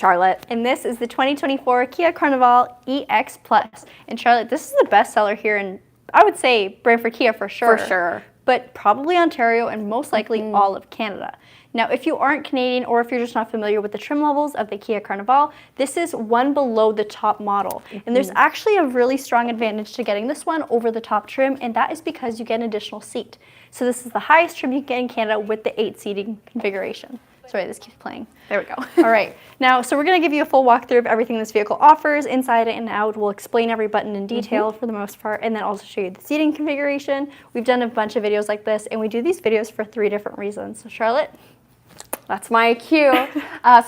Charlotte. And this is the 2024 Kia Carnival EX Plus. And Charlotte, this is the best seller here in, I would say, Brantford Kia for sure. For sure. But probably Ontario and most likely all of Canada. Now, if you aren't Canadian or if you're just not familiar with the trim levels of the Kia Carnival, this is one below the top model. And there's actually a really strong advantage to getting this one over the top trim, and that is because you get an additional seat. So this is the highest trim you can get in Canada with the 8-seating configuration. Sorry, this keeps playing. There we go. All right. Now, so we're going to give you a full walkthrough of everything this vehicle offers, inside and out. We'll explain every button in detail for the most part, and then also show you the seating configuration. We've done a bunch of videos like this, and we do these videos for 3 different reasons. So Charlotte? That's my cue.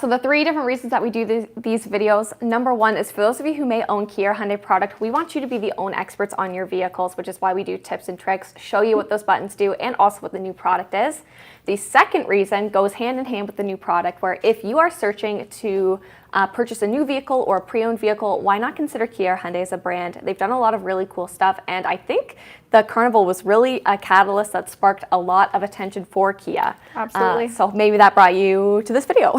So the 3 different reasons that we do these videos. Number 1 is for those of you who may own Kia or Hyundai product, we want you to be the own experts on your vehicles, which is why we do tips and tricks, show you what those buttons do, and also what the new product is. The second reason goes hand in hand with the new product, where if you are searching to purchase a new vehicle or a pre-owned vehicle, why not consider Kia or Hyundai as a brand? They've done a lot of really cool stuff, and I think the Carnival was really a catalyst that sparked a lot of attention for Kia. Absolutely. So maybe that brought you to this video.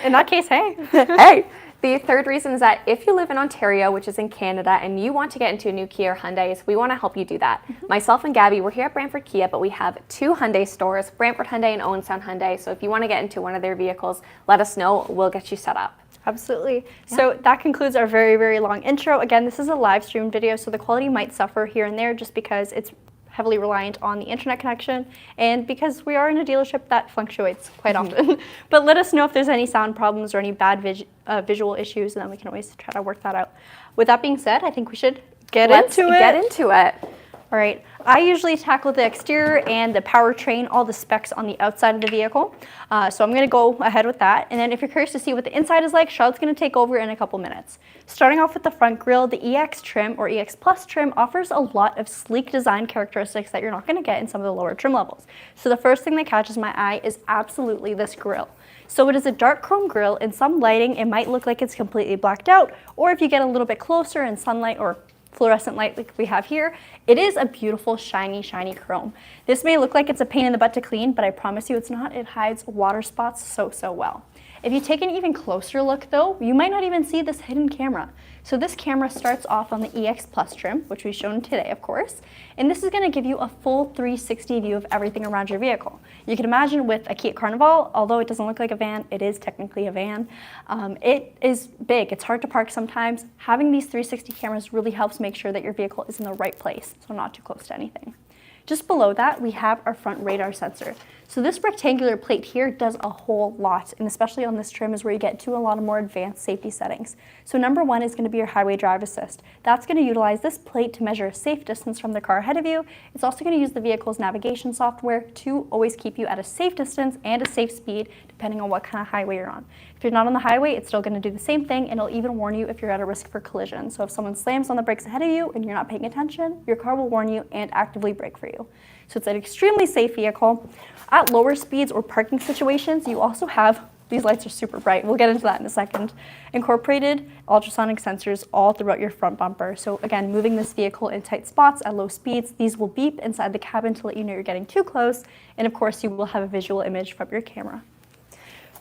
In that case, hey. Hey. The third reason is that if you live in Ontario, which is in Canada, and you want to get into a new Kia or Hyundai, we want to help you do that. Myself and Gabi, we're here at Brantford Kia, but we have 2 Hyundai stores, Brantford Hyundai and Owensound Hyundai. So if you want to get into one of their vehicles, let us know. We'll get you set up. Absolutely. Yeah. So that concludes our very, very long intro. Again, this is a live stream video, so the quality might suffer here and there just because it's heavily reliant on the internet connection and because we are in a dealership that fluctuates quite often. But let us know if there's any sound problems or any bad visual issues, and then we can always try to work that out. With that being said, I think we should Let's get into it. All right, I usually tackle the exterior and the powertrain, all the specs on the outside of the vehicle. So I'm gonna go ahead with that. And then if you're curious to see what the inside is like, Charlotte's gonna take over in a couple minutes. Starting off with the front grille, the EX trim or EX Plus trim offers a lot of sleek design characteristics that you're not gonna get in some of the lower trim levels. So the first thing that catches my eye is absolutely this grille. So it is a dark chrome grille. In some lighting, it might look like it's completely blacked out, or if you get a little bit closer in sunlight or fluorescent light like we have here, it is a beautiful shiny chrome. This may look like it's a pain in the butt to clean, but I promise you it's not. It hides water spots so well. If you take an even closer look though, you might not even see this hidden camera. So this camera starts off on the EX Plus trim, which we've shown today, of course, and this is going to give you a full 360 view of everything around your vehicle. You can imagine with a Kia Carnival, although it doesn't look like a van, it is technically a van. It is big. It's hard to park sometimes. Having these 360 cameras really helps make sure that your vehicle is in the right place, so not too close to anything. Just below that, we have our front radar sensor. So this rectangular plate here does a whole lot, and especially on this trim is where you get to a lot of more advanced safety settings. So number 1 is going to be your highway drive assist. That's going to utilize this plate to measure a safe distance from the car ahead of you. It's also going to use the vehicle's navigation software to always keep you at a safe distance and a safe speed, depending on what kind of highway you're on. If you're not on the highway, it's still going to do the same thing, and it'll even warn you if you're at a risk for collision. So if someone slams on the brakes ahead of you and you're not paying attention, your car will warn you and actively brake for you. So it's an extremely safe vehicle. At lower speeds or parking situations, you also have, these lights are super bright, we'll get into that in a second, incorporated ultrasonic sensors all throughout your front bumper. So again, moving this vehicle in tight spots at low speeds, these will beep inside the cabin to let you know you're getting too close, and of course you will have a visual image from your camera.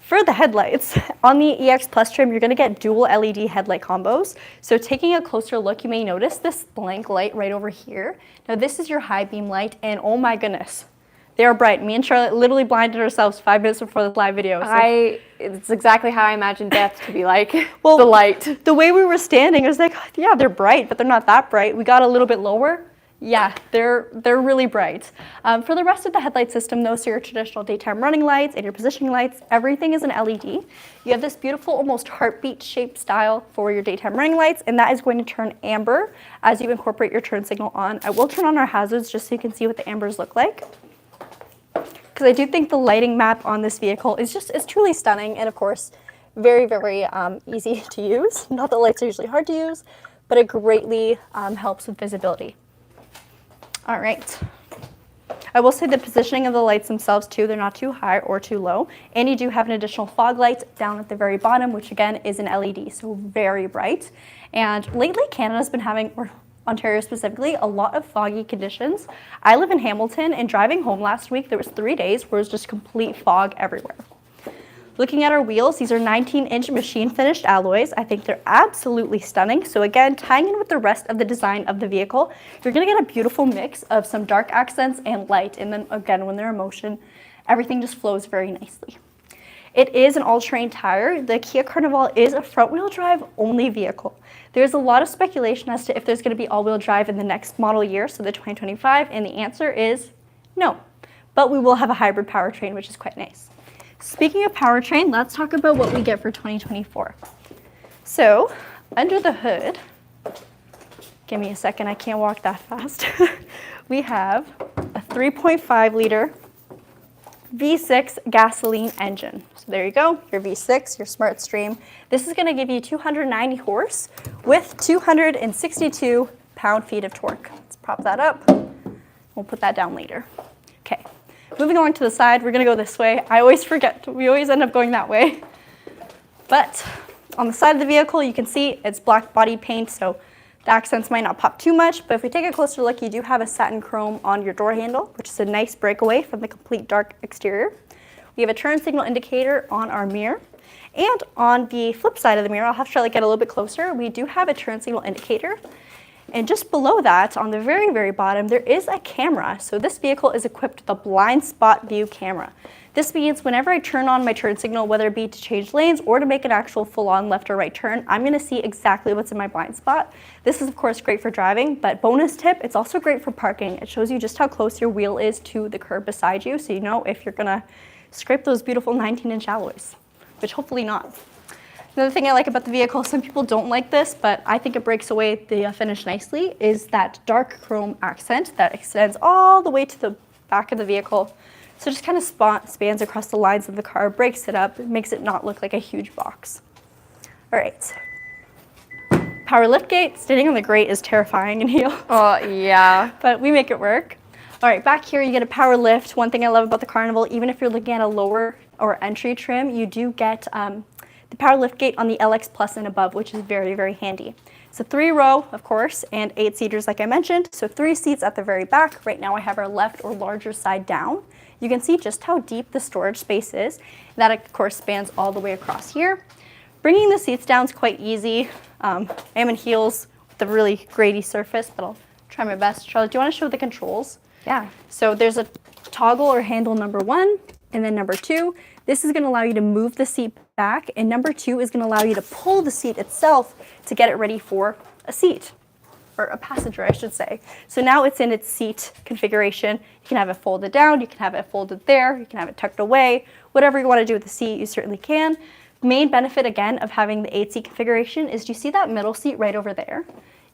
For the headlights, on the EX Plus trim, you're going to get dual LED headlight combos. So taking a closer look, you may notice this blank light right over here. Now this is your high beam light, and oh my goodness, they are bright. Me and Charlotte literally blinded ourselves 5 minutes before this live video. So. It's exactly how I imagined death to be like. Well, the light. The way we were standing, I was like, yeah, they're bright, but they're not that bright. We got a little bit lower. Yeah, they're really bright. For the rest of the headlight system though, so your traditional daytime running lights and your positioning lights, everything is an LED. You have this beautiful, almost heartbeat shaped style for your daytime running lights, and that is going to turn amber as you incorporate your turn signal on. I will turn on our hazards just so you can see what the ambers look like, because I do think the lighting map on this vehicle is truly stunning, and of course, very easy to use. Not that lights are usually hard to use, but it greatly helps with visibility. All right. I will say the positioning of the lights themselves too, they're not too high or too low. And you do have an additional fog light down at the very bottom, which again is an LED, so very bright. And lately Canada's been having, or Ontario specifically, a lot of foggy conditions. I live in Hamilton, and driving home last week, there was 3 days where it was just complete fog everywhere. Looking at our wheels, these are 19-inch machine finished alloys. I think they're absolutely stunning. So again, tying in with the rest of the design of the vehicle, you're gonna get a beautiful mix of some dark accents and light. And then again, when they're in motion, everything just flows very nicely. It is an all-terrain tire. The Kia Carnival is a front-wheel drive only vehicle. There's a lot of speculation as to if there's gonna be all-wheel drive in the next model year, so the 2025, and the answer is no. But we will have a hybrid powertrain, which is quite nice. Speaking of powertrain, let's talk about what we get for 2024. So, under the hood, give me a second, I can't walk that fast. We have a 3.5 liter V6 gasoline engine. So there you go, your V6, your Smart Stream. This is gonna give you 290 horse with 262 pound-feet of torque. Let's prop that up. We'll put that down later. Okay. Moving along to the side, we're gonna go this way. I always forget, we always end up going that way. But on the side of the vehicle, you can see it's black body paint, so the accents might not pop too much, but if we take a closer look, you do have a satin chrome on your door handle, which is a nice breakaway from the complete dark exterior. We have a turn signal indicator on our mirror. And on the flip side of the mirror, I'll have to try to get a little bit closer, we do have a turn signal indicator. And just below that, on the very, very bottom, there is a camera. So this vehicle is equipped with a blind spot view camera. This means whenever I turn on my turn signal, whether it be to change lanes or to make an actual full-on left or right turn, I'm gonna see exactly what's in my blind spot. This is of course great for driving, but bonus tip, it's also great for parking. It shows you just how close your wheel is to the curb beside you, so you know if you're gonna scrape those beautiful 19-inch alloys, which hopefully not. Another thing I like about the vehicle, some people don't like this, but I think it breaks away the finish nicely, is that dark chrome accent that extends all the way to the back of the vehicle. So it just kind of spans across the lines of the car, breaks it up, makes it not look like a huge box. All right. Power liftgate, standing on the grate is terrifying in heel. Oh, yeah. But we make it work. All right, back here you get a power lift. One thing I love about the Carnival, even if you're looking at a lower or entry trim, you do get the power liftgate on the LX Plus and above, which is very, very handy. It's a 3-row, of course, and 8 seaters like I mentioned. So 3 seats at the very back. Right now I have our left or larger side down. You can see just how deep the storage space is. That of course spans all the way across here. Bringing the seats down is quite easy. I am in heels with a really grady surface, but I'll try my best. Charlotte, do you want to show the controls? Yeah. So there's a toggle or handle number 1, and then number 2. This is going to allow you to move the seat back, and number 2 is going to allow you to pull the seat itself to get it ready for a seat, or a passenger, I should say. So now it's in its seat configuration. You can have it folded down, you can have it folded there, you can have it tucked away. Whatever you want to do with the seat, you certainly can. Main benefit, again, of having the 8-seat configuration is, do you see that middle seat right over there?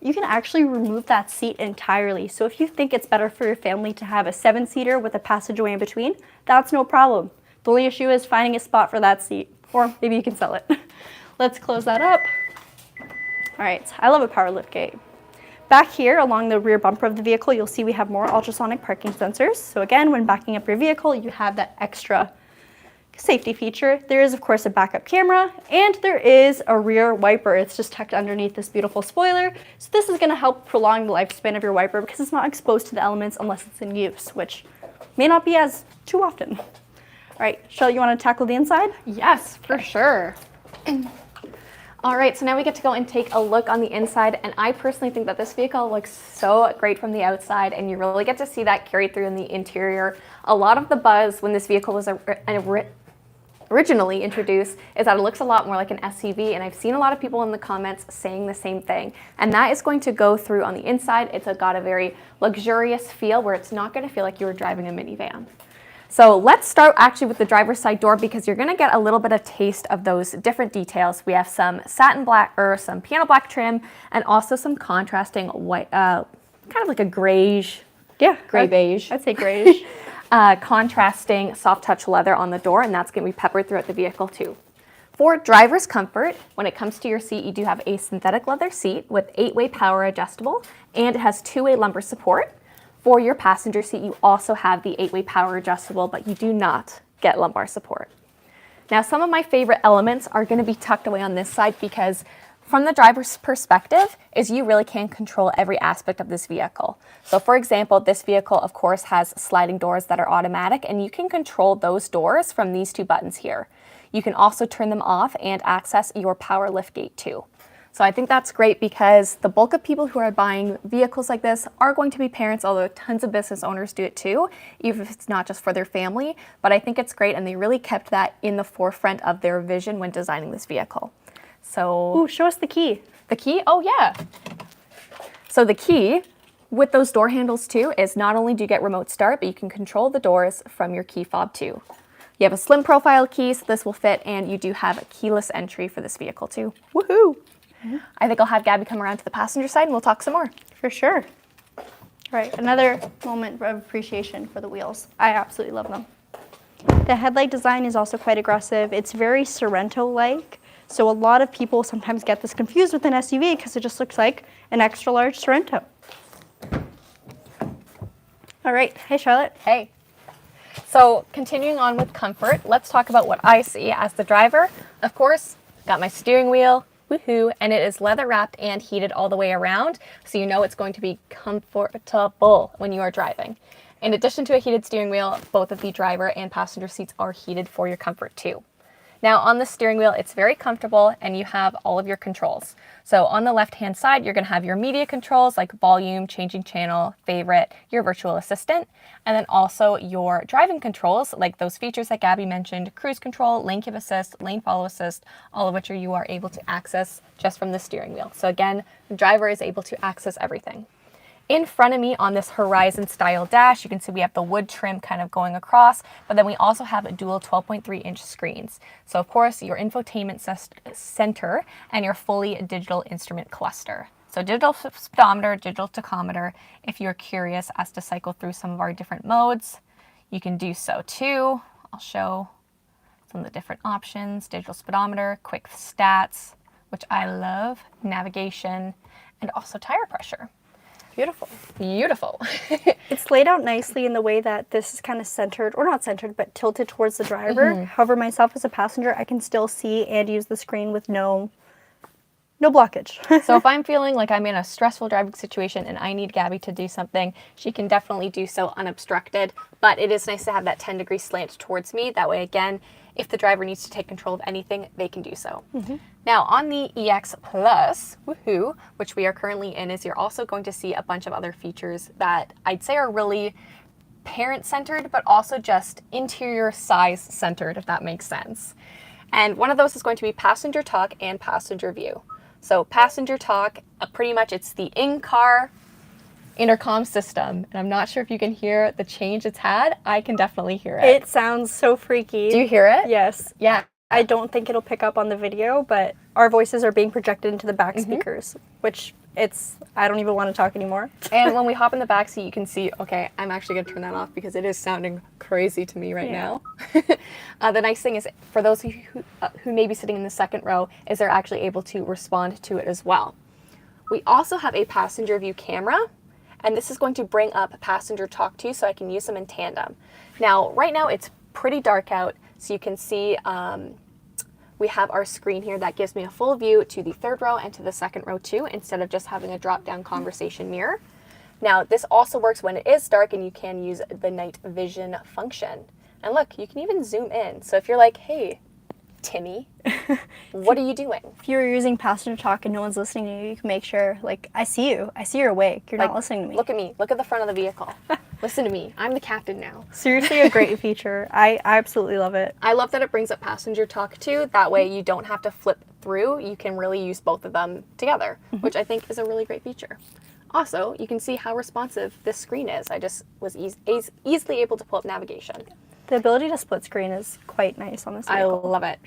You can actually remove that seat entirely. So if you think it's better for your family to have a 7-seater with a passageway in between, that's no problem. The only issue is finding a spot for that seat, or maybe you can sell it. Let's close that up. All right, I love a power liftgate. Back here along the rear bumper of the vehicle, you'll see we have more ultrasonic parking sensors. So again, when backing up your vehicle, you have that extra safety feature. There is of course a backup camera, and there is a rear wiper. It's just tucked underneath this beautiful spoiler. So this is gonna help prolong the lifespan of your wiper because it's not exposed to the elements unless it's in use, which may not be as too often. All right, Shell, you want to tackle the inside? Yes, for sure. All right, so now we get to go and take a look on the inside, and I personally think that this vehicle looks so great from the outside, and you really get to see that carried through in the interior. A lot of the buzz when this vehicle was originally introduced is that it looks a lot more like an SUV, and I've seen a lot of people in the comments saying the same thing, and that is going to go through on the inside. It's got a very luxurious feel where it's not going to feel like you were driving a minivan. So let's start actually with the driver's side door, because you're going to get a little bit of taste of those different details. We have some satin black or some piano black trim, and also some contrasting white, kind of like a grayish, gray beige. I'd say grayish. Contrasting soft touch leather on the door, and that's going to be peppered throughout the vehicle too. For driver's comfort, when it comes to your seat, you do have a synthetic leather seat with 8-way power adjustable, and it has 2-way lumbar support. For your passenger seat, you also have the 8-way power adjustable, but you do not get lumbar support. Now, some of my favorite elements are going to be tucked away on this side, because from the driver's perspective is you really can control every aspect of this vehicle. So for example, this vehicle of course has sliding doors that are automatic, and you can control those doors from these 2 buttons here. You can also turn them off and access your power lift gate too. So I think that's great because the bulk of people who are buying vehicles like this are going to be parents, although tons of business owners do it too, even if it's not just for their family. But I think it's great, and they really kept that in the forefront of their vision when designing this vehicle. So, Ooh, show us the key. The key? Oh yeah. So the key with those door handles too is not only do you get remote start, but you can control the doors from your key fob too. You have a slim profile key, so this will fit, and you do have a keyless entry for this vehicle too. Woohoo! I think I'll have Gabby come around to the passenger side and we'll talk some more. For sure. All right, another moment of appreciation for the wheels. I absolutely love them. The headlight design is also quite aggressive. It's very Sorento-like, so a lot of people sometimes get this confused with an SUV because it just looks like an extra large Sorento. All right, hey Charlotte. Hey. So continuing on with comfort, let's talk about what I see as the driver. Of course, got my steering wheel. Woohoo, and it is leather wrapped and heated all the way around, so you know it's going to be comfortable when you are driving. In addition to a heated steering wheel, both of the driver and passenger seats are heated for your comfort too. Now on the steering wheel, it's very comfortable and you have all of your controls. So on the left-hand side, you're gonna have your media controls like volume, changing channel, favorite, your virtual assistant, and then also your driving controls like those features that Gabby mentioned, cruise control, lane keep assist, lane follow assist, all of which you are able to access just from the steering wheel. So again, the driver is able to access everything. In front of me on this Horizon style dash, you can see we have the wood trim kind of going across, but then we also have a dual 12.3-inch screens. So of course, your infotainment center and your fully digital instrument cluster. So digital speedometer, digital tachometer. If you're curious as to cycle through some of our different modes, you can do so too. I'll show some of the different options. Digital speedometer, quick stats, which I love, navigation, and also tire pressure. Beautiful. Beautiful. It's laid out nicely in the way that this is kind of centered, or not centered, but tilted towards the driver. However, myself as a passenger, I can still see and use the screen with no blockage. So if I'm feeling like I'm in a stressful driving situation and I need Gabby to do something, she can definitely do so unobstructed. But it is nice to have that 10-degree slant towards me. That way, again, if the driver needs to take control of anything, they can do so. Now on the EX Plus, woohoo, which we are currently in, is you're also going to see a bunch of other features that I'd say are really parent-centered, but also just interior size centered, if that makes sense. And one of those is going to be passenger talk and passenger view. So passenger talk, pretty much it's the in-car intercom system. And I'm not sure if you can hear the change it's had. I can definitely hear it. It sounds so freaky. Do you hear it? Yes. Yeah. I don't think it'll pick up on the video, but our voices are being projected into the back speakers, which I don't even want to talk anymore. And when we hop in the back seat, you can see, okay, I'm actually going to turn that off because it is sounding crazy to me right now. The nice thing is, for those who may be sitting in the second row, is they're actually able to respond to it as well. We also have a passenger view camera, and this is going to bring up passenger talk too, so I can use them in tandem. Now, right now it's pretty dark out, so you can see we have our screen here that gives me a full view to the third row and to the second row too, instead of just having a drop-down conversation mirror. Now, this also works when it is dark, and you can use the night vision function. And look, you can even zoom in. So if you're like, hey, Timmy, what are you doing? If you're using passenger talk and no one's listening to you, you can make sure, like, I see you. I see you're awake. You're not listening to me. Look at me. Look at the front of the vehicle. Listen to me. I'm the captain now. Seriously, a great feature. I absolutely love it. I love that it brings up passenger talk too. That way you don't have to flip through. You can really use both of them together, which I think is a really great feature. Also, you can see how responsive this screen is. I just was easily able to pull up navigation. The ability to split screen is quite nice on this vehicle. I love it.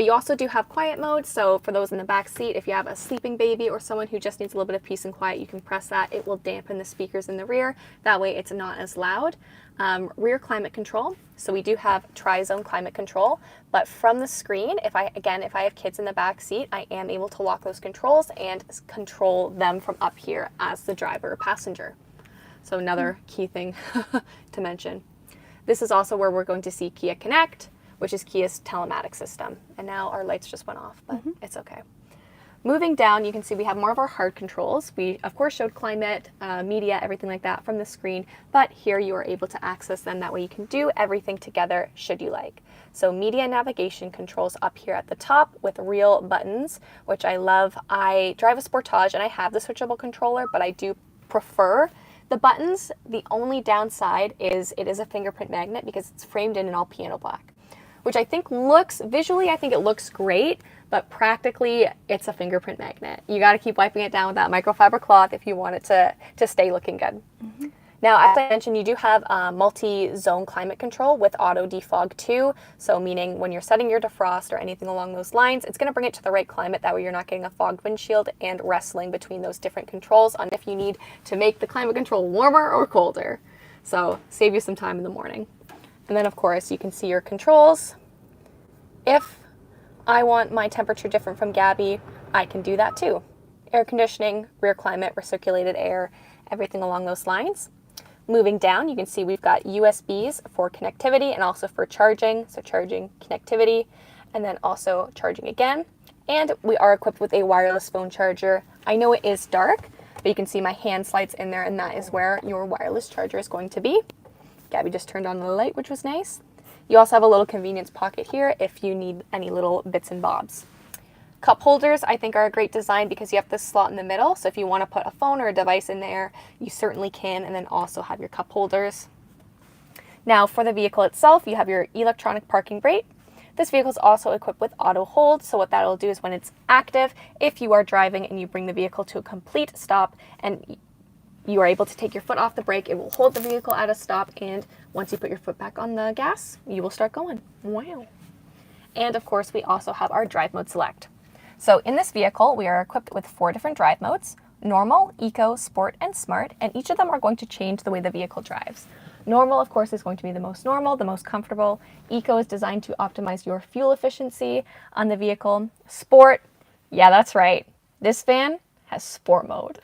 You also do have quiet mode, so for those in the back seat, if you have a sleeping baby or someone who just needs a little bit of peace and quiet, you can press that. It will dampen the speakers in the rear. That way it's not as loud. Rear climate control. So we do have tri-zone climate control, but from the screen, if I have kids in the back seat, I am able to lock those controls and control them from up here as the driver or passenger. So another key thing to mention. This is also where we're going to see Kia Connect, which is Kia's telematics system. And now our lights just went off, but it's okay. Moving down, you can see we have more of our hard controls. We, of course, showed climate, media, everything like that from the screen, but here you are able to access them. That way you can do everything together should you like. So media navigation controls up here at the top with real buttons, which I love. I drive a Sportage and I have the switchable controller, but I do prefer the buttons. The only downside is it is a fingerprint magnet because it's framed in all piano black, which I think looks, visually, I think it looks great, but practically it's a fingerprint magnet. You got to keep wiping it down with that microfiber cloth if you want it to stay looking good. Mm-hmm. Now, as I mentioned, you do have multi-zone climate control with auto defog too. So meaning when you're setting your defrost or anything along those lines, it's going to bring it to the right climate. That way you're not getting a fogged windshield and wrestling between those different controls on if you need to make the climate control warmer or colder. So save you some time in the morning. And then of course you can see your controls. If I want my temperature different from Gabi, I can do that too. Air conditioning, rear climate, recirculated air, everything along those lines. Moving down, you can see we've got USBs for connectivity and also for charging. So charging, connectivity, and then also charging again. And we are equipped with a wireless phone charger. I know it is dark, but you can see my hand slides in there, and that is where your wireless charger is going to be. Gabi just turned on the light, which was nice. You also have a little convenience pocket here if you need any little bits and bobs. Cup holders, I think, are a great design because you have this slot in the middle. So if you want to put a phone or a device in there, you certainly can, and then also have your cup holders. Now for the vehicle itself, you have your electronic parking brake. This vehicle is also equipped with auto hold. So what that will do is when it's active, if you are driving and you bring the vehicle to a complete stop and you are able to take your foot off the brake, it will hold the vehicle at a stop, and once you put your foot back on the gas, you will start going. Wow. And of course, we also have our drive mode select. So in this vehicle, we are equipped with 4 different drive modes: normal, eco, sport, and smart, and each of them are going to change the way the vehicle drives. Normal, of course, is going to be the most normal, the most comfortable. Eco is designed to optimize your fuel efficiency on the vehicle. Sport, yeah, that's right. This van has sport mode.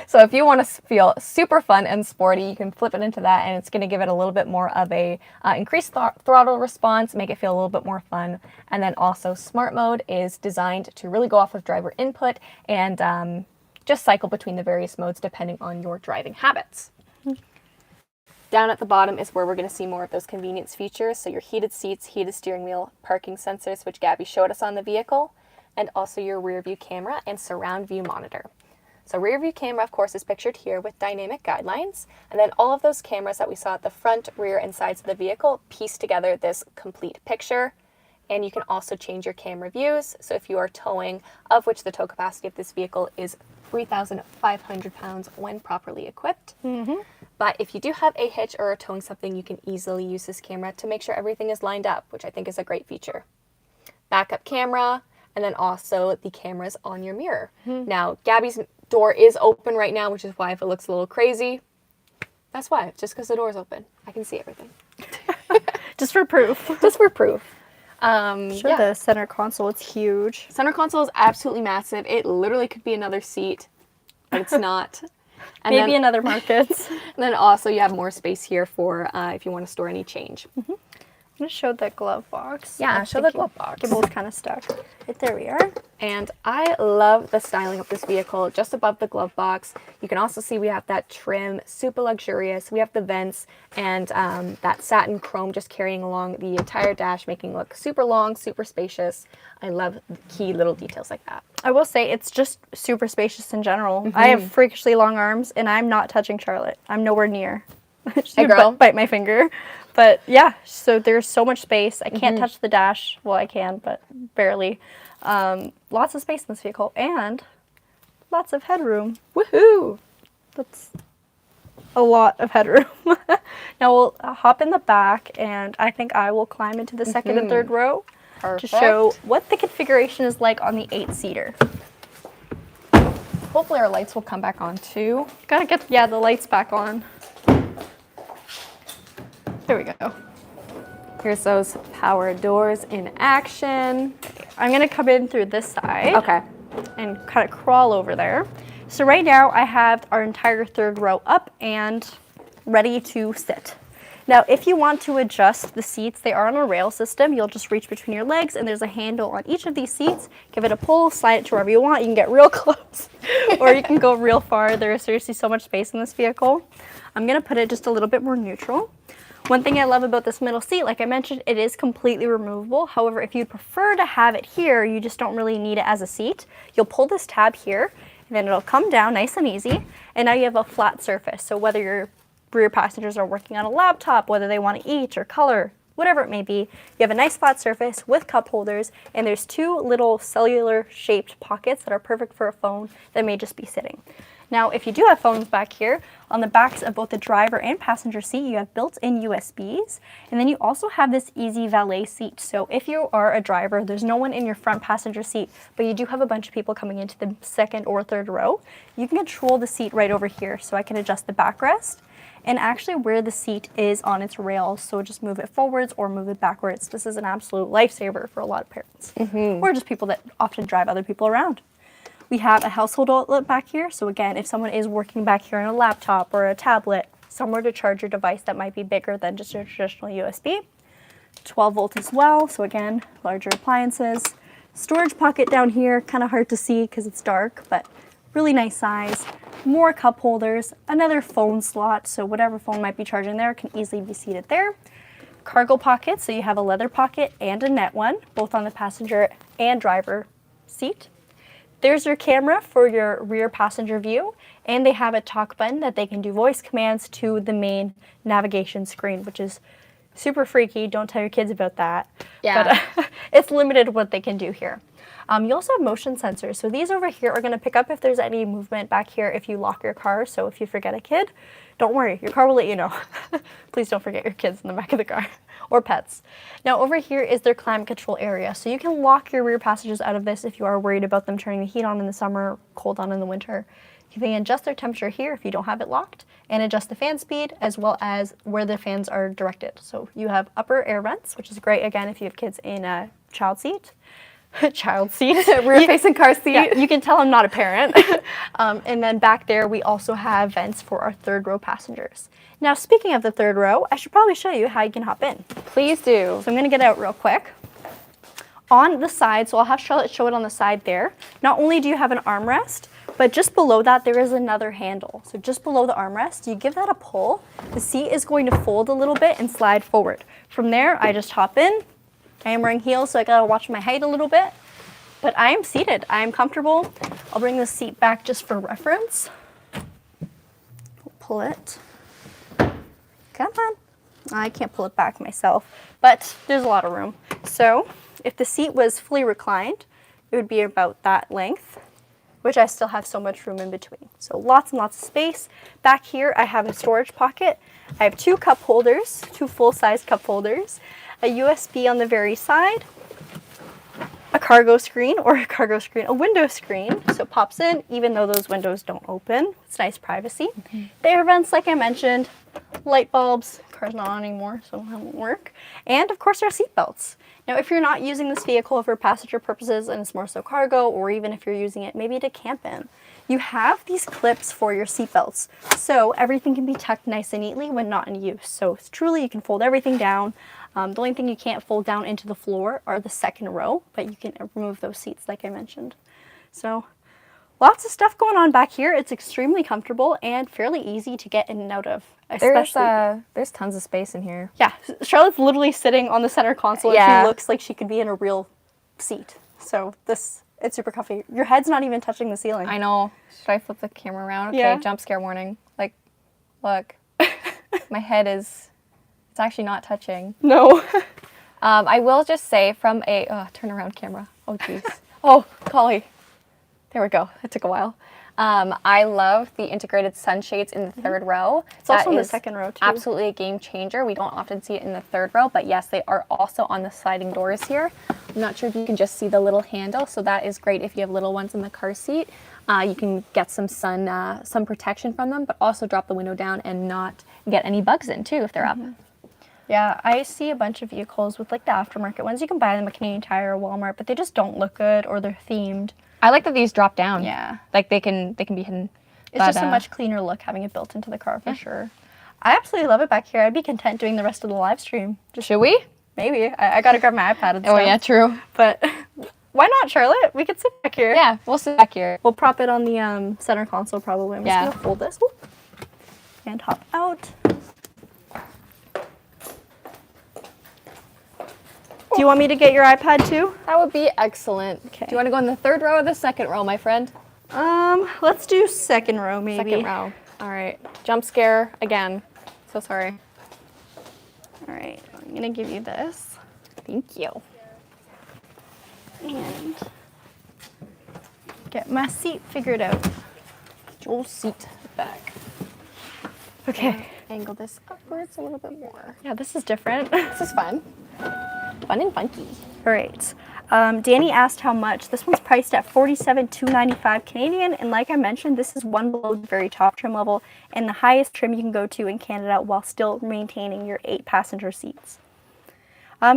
So if you want to feel super fun and sporty, you can flip it into that, and it's going to give it a little bit more of a increased throttle response, make it feel a little bit more fun. And then also smart mode is designed to really go off of driver input and just cycle between the various modes depending on your driving habits. Down at the bottom is where we're going to see more of those convenience features. So your heated seats, heated steering wheel, parking sensors, which Gabi showed us on the vehicle, and also your rear view camera and surround view monitor. So rear view camera, of course, is pictured here with dynamic guidelines, and then all of those cameras that we saw at the front, rear, and sides of the vehicle piece together this complete picture. And you can also change your camera views. So if you are towing, of which the tow capacity of this vehicle is 3,500 pounds when properly equipped. Mm-hmm. But if you do have a hitch or are towing something, you can easily use this camera to make sure everything is lined up, which I think is a great feature. Backup camera, and then also the cameras on your mirror. Mm-hmm. Now, Gabi's door is open right now, which is why if it looks a little crazy, that's why. Just because the door is open. I can see everything. Just for proof. Just for proof. The center console, it's huge. Center console is absolutely massive. It literally could be another seat, but it's not. And Maybe in other markets. And then also you have more space here for if you want to store any change. Mm-hmm. I'm going to show the glove box. Yeah, show the glove box. Gibbo's kind of stuck. Right there we are. And I love the styling of this vehicle. Just above the glove box, you can also see we have that trim, super luxurious. We have the vents and that satin chrome just carrying along the entire dash, making it look super long, super spacious. I love the key little details like that. I will say it's just super spacious in general. Mm-hmm. I have freakishly long arms, and I'm not touching Charlotte. I'm nowhere near. Hey girl. Bite my finger. But yeah, so there's so much space. I can't touch the dash. Well, I can, but barely. Lots of space in this vehicle and lots of headroom. Woohoo! That's a lot of headroom. Now we'll hop in the back, and I think I will climb into the second and third row. Perfect. To show what the configuration is like on the 8-seater. Hopefully our lights will come back on too. Gotta get, the lights back on. There we go. Here's those power doors in action. I'm gonna come in through this side. Okay. And kind of crawl over there. So right now I have our entire third row up and ready to sit. Now, if you want to adjust the seats, they are on a rail system. You'll just reach between your legs and there's a handle on each of these seats. Give it a pull, slide it to wherever you want. You can get real close or you can go real far. There is seriously so much space in this vehicle. I'm gonna put it just a little bit more neutral. One thing I love about this middle seat, like I mentioned, it is completely removable. However, if you'd prefer to have it here, you just don't really need it as a seat. You'll pull this tab here and then it'll come down nice and easy. And now you have a flat surface. So whether your rear passengers are working on a laptop, whether they want to eat or color, whatever it may be, you have a nice flat surface with cup holders, and there's two little cellular shaped pockets that are perfect for a phone that may just be sitting. Now, if you do have phones back here, on the backs of both the driver and passenger seat, you have built-in USBs, and then you also have this easy valet seat. So if you are a driver, there's no one in your front passenger seat, but you do have a bunch of people coming into the second or third row, you can control the seat right over here. So I can adjust the backrest and actually where the seat is on its rails. So just move it forwards or move it backwards. This is an absolute lifesaver for a lot of parents or just people that often drive other people around. We have a household outlet back here. So again, if someone is working back here on a laptop or a tablet, somewhere to charge your device that might be bigger than just your traditional USB. 12 volt as well. So again, larger appliances. Storage pocket down here, kind of hard to see because it's dark, but really nice size. More cup holders, another phone slot, so whatever phone might be charging there can easily be seated there. Cargo pocket, so you have a leather pocket and a net one, both on the passenger and driver seat. There's your camera for your rear passenger view, and they have a talk button that they can do voice commands to the main navigation screen, which is super freaky. Don't tell your kids about that. Yeah. But it's limited what they can do here. You also have motion sensors. So these over here are going to pick up if there's any movement back here if you lock your car. So if you forget a kid, don't worry, your car will let you know. Please don't forget your kids in the back of the car or pets. Now over here is their climate control area. So you can lock your rear passengers out of this if you are worried about them turning the heat on in the summer, cold on in the winter. You can adjust their temperature here if you don't have it locked and adjust the fan speed as well as where the fans are directed. So you have upper air vents, which is great again if you have kids in a child seat. Child seat. Rear-facing car seat. Yeah, you can tell I'm not a parent. And then back there, we also have vents for our third row passengers. Now, speaking of the third row, I should probably show you how you can hop in. Please do. So I'm going to get out real quick. On the side, so I'll have Charlotte show it on the side there. Not only do you have an armrest, but just below that, there is another handle. So just below the armrest, you give that a pull. The seat is going to fold a little bit and slide forward. From there, I just hop in. I am wearing heels, so I gotta watch my height a little bit, but I am seated. I am comfortable. I'll bring the seat back just for reference. We'll pull it. Come on. I can't pull it back myself, but there's a lot of room. So if the seat was fully reclined, it would be about that length, which I still have so much room in between. So lots and lots of space. Back here, I have a storage pocket. I have two cup holders, two full-size cup holders, a USB on the very side, a cargo screen, a window screen, so it pops in even though those windows don't open. It's nice privacy. The air vents, like I mentioned, light bulbs, car's not on anymore, so that won't work. And of course our seat belts. Now if you're not using this vehicle for passenger purposes and it's more so cargo, or even if you're using it maybe to camp in, you have these clips for your seat belts. So everything can be tucked nice and neatly when not in use. So it's truly, you can fold everything down. The only thing you can't fold down into the floor are the second row, but you can remove those seats like I mentioned. So lots of stuff going on back here. It's extremely comfortable and fairly easy to get in and out of. There's tons of space in here. Yeah, Charlotte's literally sitting on the center console and she looks like she could be in a real seat. So it's super comfy. Your head's not even touching the ceiling. I know. Should I flip the camera around? Okay, Yeah. Jump scare warning. Like, look, my head is, it's actually not touching. No. I will just say from a, turn around camera. Oh, jeez. Oh, Collie. There we go. It took a while. I love the integrated sunshades in the third row. It's also in the second row too. Absolutely a game changer. We don't often see it in the third row, but yes, they are also on the sliding doors here. I'm not sure if you can just see the little handle, so that is great if you have little ones in the car seat. You can get some sun protection from them, but also drop the window down and not get any bugs in too if they're up. Yeah, I see a bunch of vehicles with like the aftermarket ones. You can buy them at Canadian Tire or Walmart, but they just don't look good or they're themed. I like that these drop down. Yeah. Like they can be hidden. It's just a much cleaner look having it built into the car for sure. I absolutely love it back here. I'd be content doing the rest of the live stream. Should we? Maybe. I gotta grab my iPad and stuff. Oh yeah, true. But why not, Charlotte? We could sit back here. Yeah, we'll sit back here. We'll prop it on the center console probably. I'm Yeah. just gonna fold this. Ooh. And hop out. Do you want me to get your iPad too? That would be excellent. Okay. Do you want to go in the third row or the second row, my friend? Let's do second row maybe. Second row. All right. Jump scare again. So sorry. All right, I'm gonna give you this. Thank you. And get my seat figured out. Your seat back. Okay. Angle this upwards a little bit more. Yeah, this is different. This is fun. Fun and funky. All right. Danny asked how much. This one's priced at $47,295 Canadian, and like I mentioned, this is one below the very top trim level and the highest trim you can go to in Canada while still maintaining your 8-passenger seats.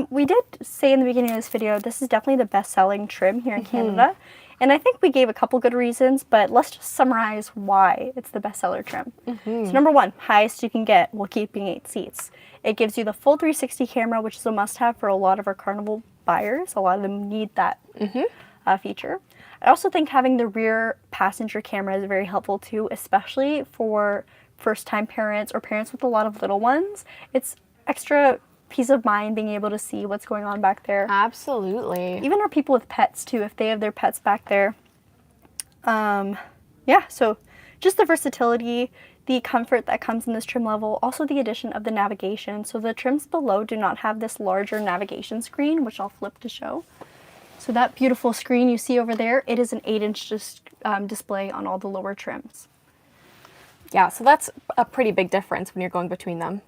We did say in the beginning of this video, this is definitely the best-selling trim here in Canada, and I think we gave a couple good reasons, but let's just summarize why it's the bestseller trim. So number one, highest you can get while keeping 8 seats. It gives you the full 360 camera, which is a must-have for a lot of our Carnival buyers. A lot of them need that feature. I also think having the rear passenger camera is very helpful too, especially for first-time parents or parents with a lot of little ones. It's extra peace of mind being able to see what's going on back there. Absolutely. Even our people with pets too, if they have their pets back there. Yeah, so just the versatility, the comfort that comes in this trim level, also the addition of the navigation. So the trims below do not have this larger navigation screen, which I'll flip to show. So that beautiful screen you see over there, it is an 8-inch display on all the lower trims. Yeah, so that's a pretty big difference when you're going between them.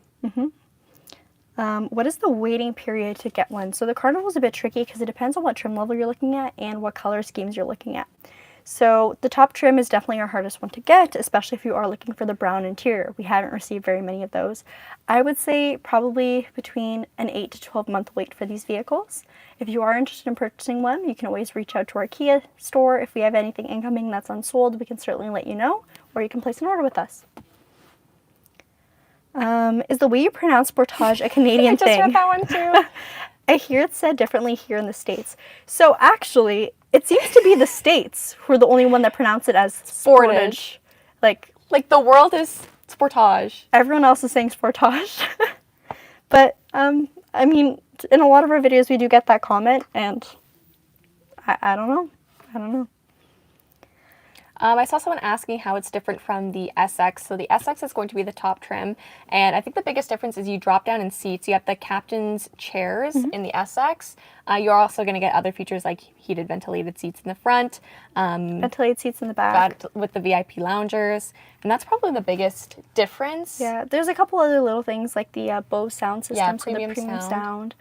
What is the waiting period to get one? So the Carnival is a bit tricky because it depends on what trim level you're looking at and what color schemes you're looking at. So the top trim is definitely our hardest one to get, especially if you are looking for the brown interior. We haven't received very many of those. I would say probably between an 8 to 12 month wait for these vehicles. If you are interested in purchasing one, you can always reach out to our Kia store. If we have anything incoming that's unsold, we can certainly let you know, or you can place an order with us. Is the way you pronounce Sportage a Canadian thing? I just read that one too. I hear it said differently here in the States. So actually, it seems to be the States who are the only one that pronounce it as Sportage. Like the world is Sportage. everyone else is saying Sportage. But, I mean, in a lot of our videos we do get that comment, and I don't know. I don't know. I saw someone asking how it's different from the SX. So the SX is going to be the top trim, and I think the biggest difference is you drop down in seats. You have the captain's chairs in the SX. You're also going to get other features like heated ventilated seats in the front. Ventilated seats in the back. With the VIP loungers, and that's probably the biggest difference. Yeah, there's a couple other little things like the Bose sound system, so the premium sound.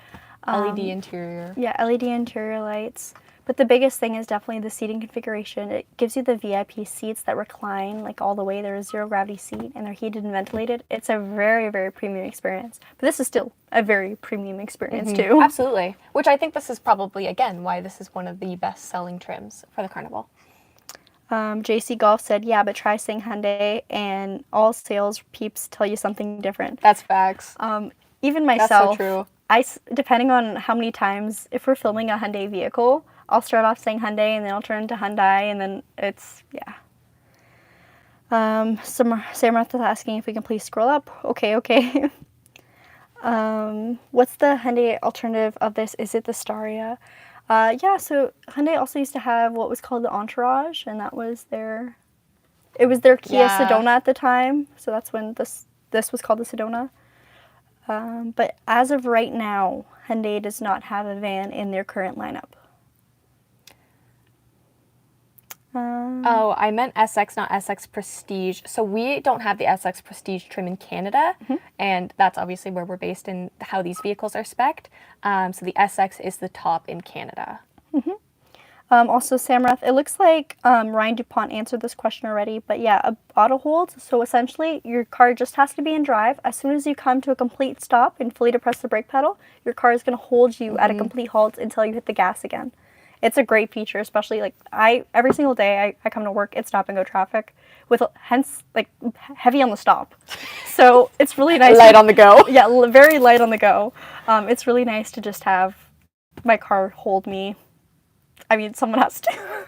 LED interior. Yeah, LED interior lights. But the biggest thing is definitely the seating configuration. It gives you the VIP seats that recline like all the way. They're a zero gravity seat and they're heated and ventilated. It's a very, very premium experience. But this is still a very premium experience too. Absolutely. Which I think this is probably, again, why this is one of the best selling trims for the Carnival. JC Golf said, yeah, but try saying Hyundai and all sales peeps tell you something different. That's facts. Even myself, That's so true. Depending on how many times, if we're filming a Hyundai vehicle, I'll start off saying Hyundai and then I'll turn into Hyundai and then it's, yeah. Samarath is asking if we can please scroll up. Okay. What's the Hyundai alternative of this? Is it the Staria? Yeah, so Hyundai also used to have what was called the Entourage, and that was their Kia Sedona at the time. So that's when this was called the Sedona. But as of right now, Hyundai does not have a van in their current lineup. Oh, I meant SX, not SX Prestige. So we don't have the SX Prestige trim in Canada, and that's obviously where we're based in how these vehicles are spec'd. So the SX is the top in Canada. Also, Samrath, it looks like Ryan DuPont answered this question already, but yeah, auto hold. So essentially, your car just has to be in drive. As soon as you come to a complete stop and fully depress the brake pedal, your car is going to hold you at a complete halt until you hit the gas again. It's a great feature, especially like every single day I come to work, it's stop and go traffic with hence like heavy on the stop. So it's really nice. Light on the go. Yeah, very light on the go. It's really nice to just have my car hold me. I mean, someone has to.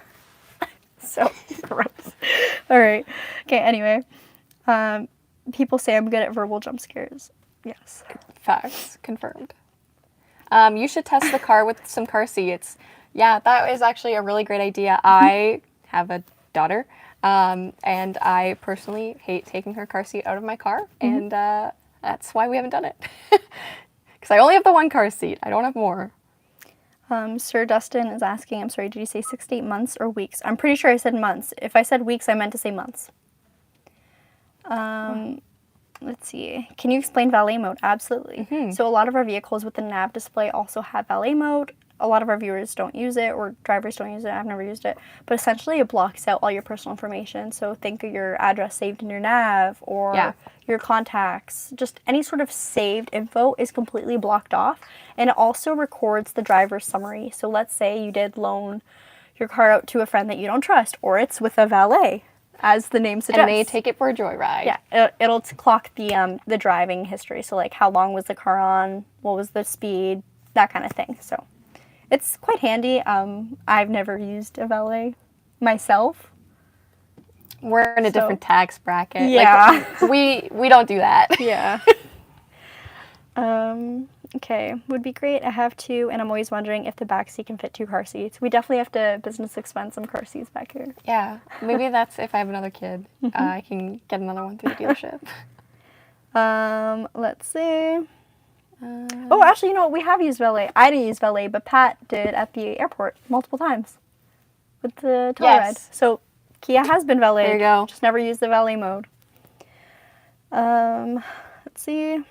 So gross. All right. Okay, anyway. People say I'm good at verbal jump scares. Yes. Facts. Confirmed. You should test the car with some car seats. Yeah, that is actually a really great idea. I have a daughter, and I personally hate taking her car seat out of my car, and that's why we haven't done it. Because I only have the one car seat. I don't have more. Sir Dustin is asking, I'm sorry, did you say 6 to 8 months or weeks? I'm pretty sure I said months. If I said weeks, I meant to say months. Let's see. Can you explain valet mode? Absolutely. So a lot of our vehicles with the nav display also have valet mode. A lot of our viewers don't use it, or drivers don't use it. I've never used it. But essentially it blocks out all your personal information. So think of your address saved in your nav, or your contacts. Just any sort of saved info is completely blocked off. And it also records the driver's summary. So let's say you did loan your car out to a friend that you don't trust, or it's with a valet, as the name suggests. And they take it for a joyride. Yeah, it'll clock the driving history. So like how long was the car on, what was the speed, that kind of thing. So it's quite handy. I've never used a valet myself. We're in a different tax bracket. Yeah. Like, we don't do that. Yeah. Okay, would be great. I have 2, and I'm always wondering if the back seat can fit 2 car seats. We definitely have to business expense some car seats back here. Yeah, maybe that's if I have another kid. I can get another one through the dealership. Let's see. Oh, actually, you know what? We have used valet. I didn't use valet, but Pat did at the airport multiple times with the Telluride. So Kia has been valet. There you go. Just never used the valet mode. Let's see.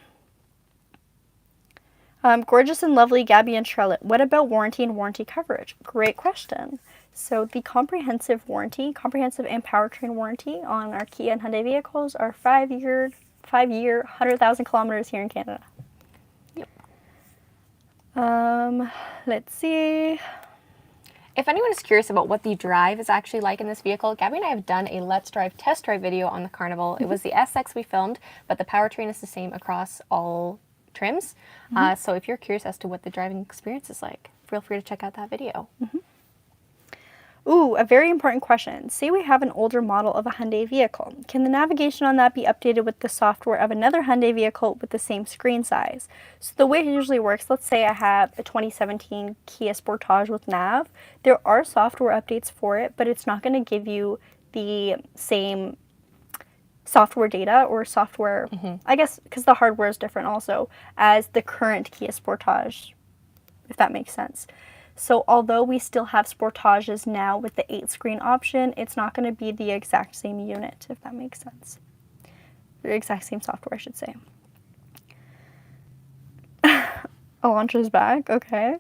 Gorgeous and lovely Gabi and Charlotte. What about warranty and warranty coverage? Great question. So the comprehensive and powertrain warranty on our Kia and Hyundai vehicles are 5-year, 100,000 kilometers here in Canada. Yep. Let's see. If anyone is curious about what the drive is actually like in this vehicle, Gabi and I have done a Let's Drive test drive video on the Carnival. It was the SX we filmed, but the powertrain is the same across all trims. So if you're curious as to what the driving experience is like, feel free to check out that video. Ooh, a very important question. Say we have an older model of a Hyundai vehicle. Can the navigation on that be updated with the software of another Hyundai vehicle with the same screen size? So the way it usually works, let's say I have a 2017 Kia Sportage with nav. There are software updates for it, but it's not going to give you the same software data or software, I guess, because the hardware is different also, as the current Kia Sportage, if that makes sense. So although we still have Sportages now with the 8-screen option, it's not going to be the exact same unit, if that makes sense. The exact same software, I should say. Elantra's back, okay.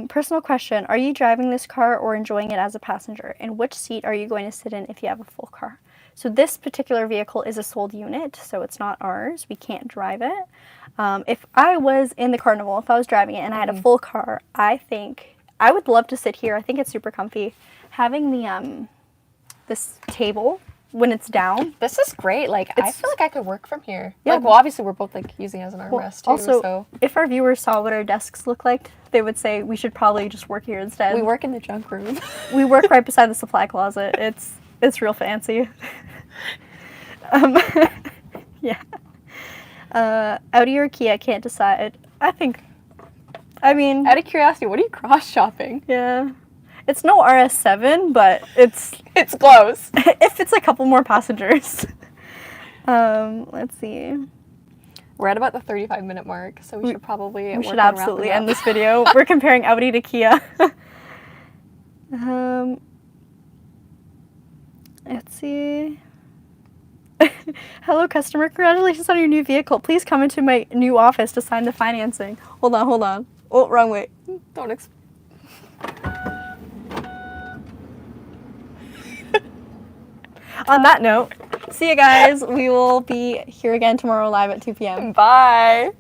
Personal question, are you driving this car or enjoying it as a passenger? And which seat are you going to sit in if you have a full car? So this particular vehicle is a sold unit, so it's not ours. We can't drive it. If I was in the Carnival, if I was driving it and I had a full car, I think I would love to sit here. I think it's super comfy. Having the this table when it's down. This is great. Like, I feel like I could work from here. Yeah. Like, well, obviously we're both like using it as an armrest too. Also, so if our viewers saw what our desks look like, they would say we should probably just work here instead. we work in the junk room. We work right beside the supply closet. It's real fancy. Yeah. Audi or Kia, can't decide. I mean... Out of curiosity, what are you cross-shopping? Yeah. It's no RS7, but it's close. If it's a couple more passengers. Let's see. We're at about the 35-minute mark, so we should probably We should absolutely end this video. We're comparing Audi to Kia. Let's see. Hello, customer. Congratulations on your new vehicle. Please come into my new office to sign the financing. Hold on. Oh, wrong way. Don't On that note, see you guys. We will be here again tomorrow live at 2 p.m. Bye.